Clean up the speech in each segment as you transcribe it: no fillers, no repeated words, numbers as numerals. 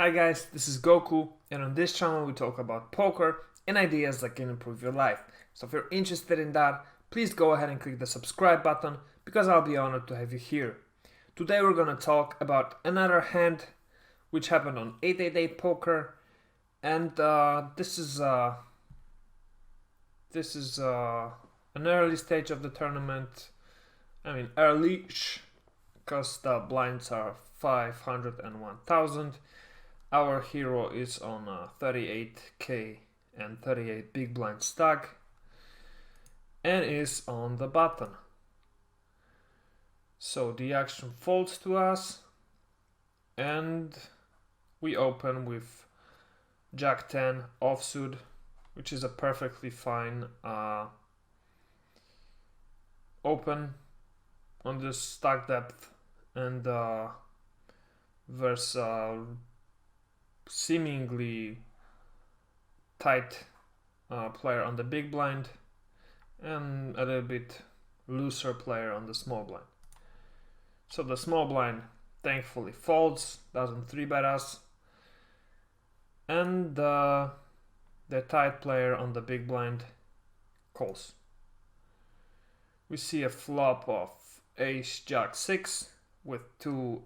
Hi guys, this is Goku, and on this channel we talk about poker and ideas that can improve your life. So if you're interested in that, please go ahead and click the subscribe button because I'll be honored to have you here. Today we're gonna talk about another hand which happened on 888 Poker, and this is an early stage of the tournament. I mean early-ish, because the blinds are 500 and 1000. Our hero is on 38k and 38 big blind stack and is on the button. So the action folds to us and we open with Jack 10 offsuit, which is a perfectly fine open on this stack depth, and there's seemingly tight player on the big blind and a little bit looser player on the small blind. So the small blind thankfully folds, doesn't 3-bet us, and the tight player on the big blind calls. We see a flop of ace jack 6 with two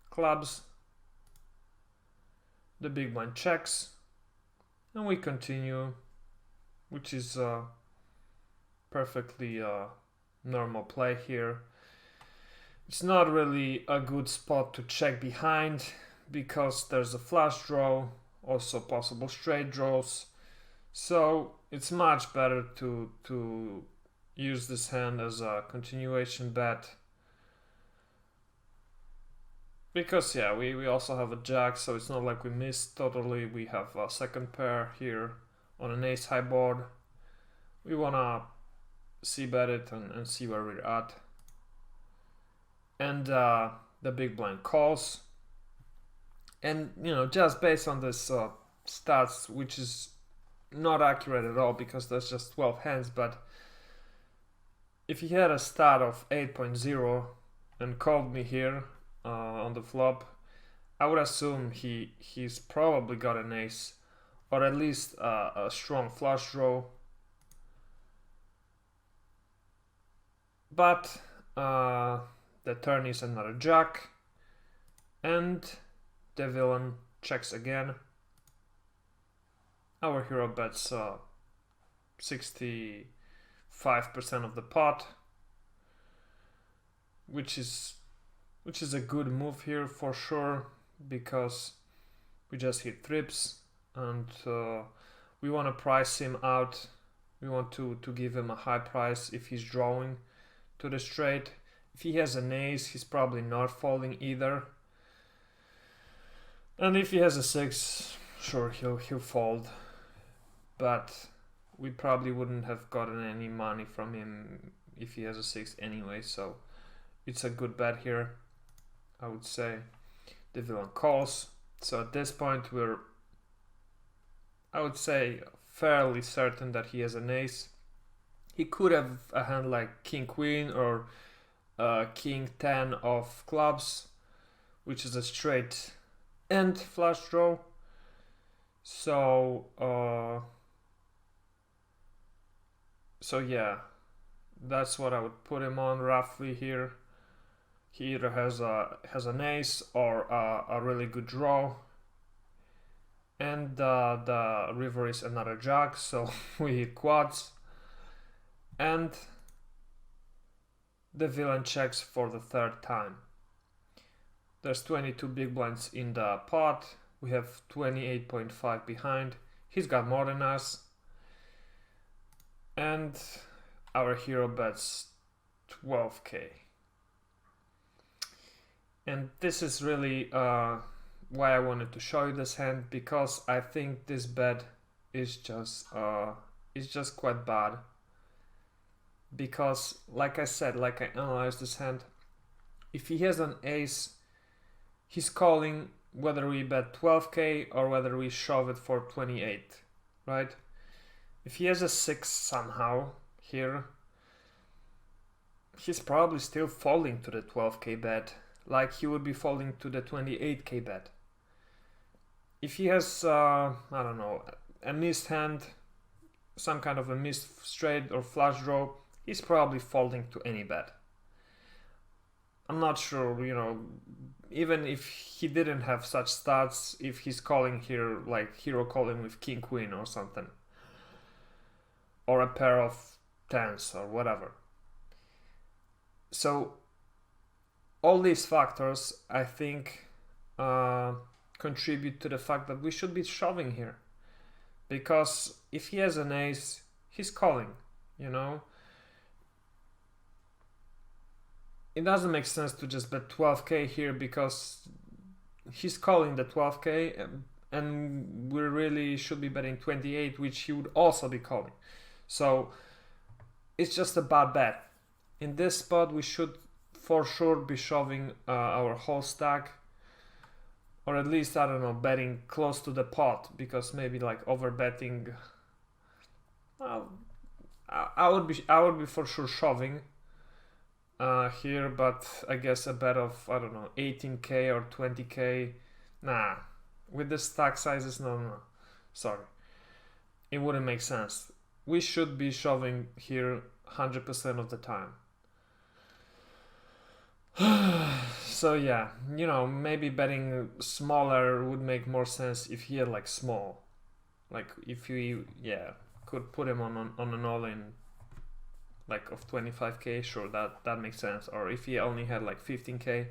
clubs. The big blind checks and we continue, which is perfectly normal play here. It's not really a good spot to check behind because there's a flush draw, also possible straight draws, so it's much better to use this hand as a continuation bet. Because yeah, we also have a jack, so it's not like we missed totally. We have a second pair here on an ace high board. We wanna c-bet it and see where we're at. And the big blind calls. And just based on this stats, which is not accurate at all because there's just 12 hands, but if he had a stat of 8.0 and called me here on the flop, I would assume he's probably got an ace or at least a strong flush draw. But the turn is another jack and the villain checks again. Our hero bets 65% of the pot, which is a good move here for sure, because we just hit trips and we want to price him out. We want to give him a high price if he's drawing to the straight. If he has an ace, he's probably not folding either. And if he has a 6, sure, he'll fold. But we probably wouldn't have gotten any money from him if he has a 6 anyway, so it's a good bet here, I would say. The villain calls, so at this point we're, I would say, fairly certain that he has an ace. He could have a hand like king queen or king 10 of clubs, which is a straight and flush draw. So yeah, that's what I would put him on roughly here. He either has an ace or a really good draw, and the river is another jack, so we hit quads, and the villain checks for the third time. There's 22 big blinds in the pot. We have 28.5 behind. He's got more than us, and our hero bets 12k. And this is really why I wanted to show you this hand, because I think this bet is just quite bad. Because like I said, like I analyzed this hand, if he has an ace, he's calling whether we bet 12k or whether we shove it for 28, right? If he has a 6 somehow here, he's probably still falling to the 12k bet. like he would be folding to the 28k bet. If he has, I don't know, a missed hand, some kind of a missed straight or flush draw, he's probably folding to any bet. I'm not sure, you know, even if he didn't have such stats, if he's calling here like hero calling with king queen or something, or a pair of tens or whatever. So all these factors, I think, contribute to the fact that we should be shoving here, because if he has an ace, he's calling, you know. It doesn't make sense to just bet 12k here, because he's calling the 12k and we really should be betting 28, which he would also be calling. So it's just a bad bet. In this spot we should for sure be shoving our whole stack, or at least, I don't know, betting close to the pot, because maybe like over betting, well, I would be for sure shoving here, but I guess a bet of, I don't know, 18k or 20k, nah, with the stack sizes, no, sorry, it wouldn't make sense. We should be shoving here 100% of the time. So yeah, you know, maybe betting smaller would make more sense if he had like small, like if you, yeah, could put him on an all-in like of 25k, sure, that makes sense. Or if he only had like 15k,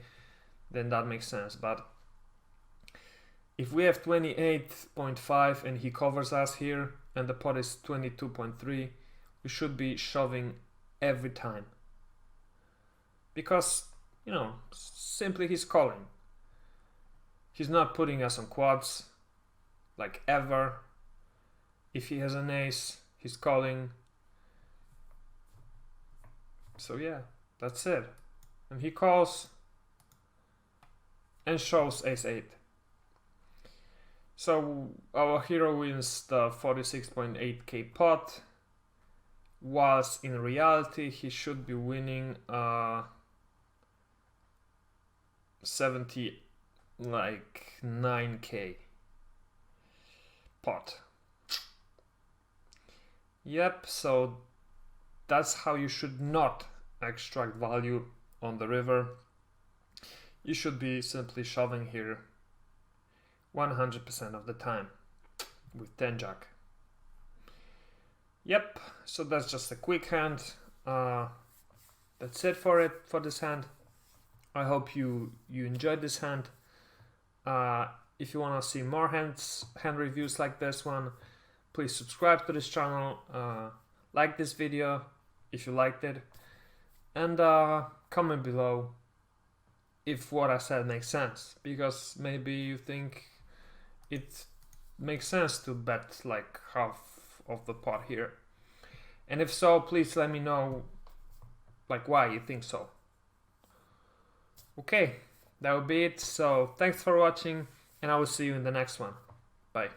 then that makes sense. But if we have 28.5 and he covers us here and the pot is 22.3, we should be shoving every time, because, you know, simply he's calling. He's not putting us on quads, like, ever. If he has an ace, he's calling. So yeah, that's it. And he calls and shows ace-8. So our hero wins the 46.8k pot, whilst in reality he should be winning 9k pot. Yep, so that's how you should not extract value on the river. You should be simply shoving here 100% of the time with 10 jack. Yep, so that's just a quick hand. That's it for this hand. I hope you enjoyed this hand. If you want to see more hand reviews like this one, please subscribe to this channel, like this video if you liked it, and comment below if what I said makes sense, because maybe you think it makes sense to bet like half of the pot here, and if so, please let me know like why you think so. Okay, that will be it. So thanks for watching, and I will see you in the next one. Bye.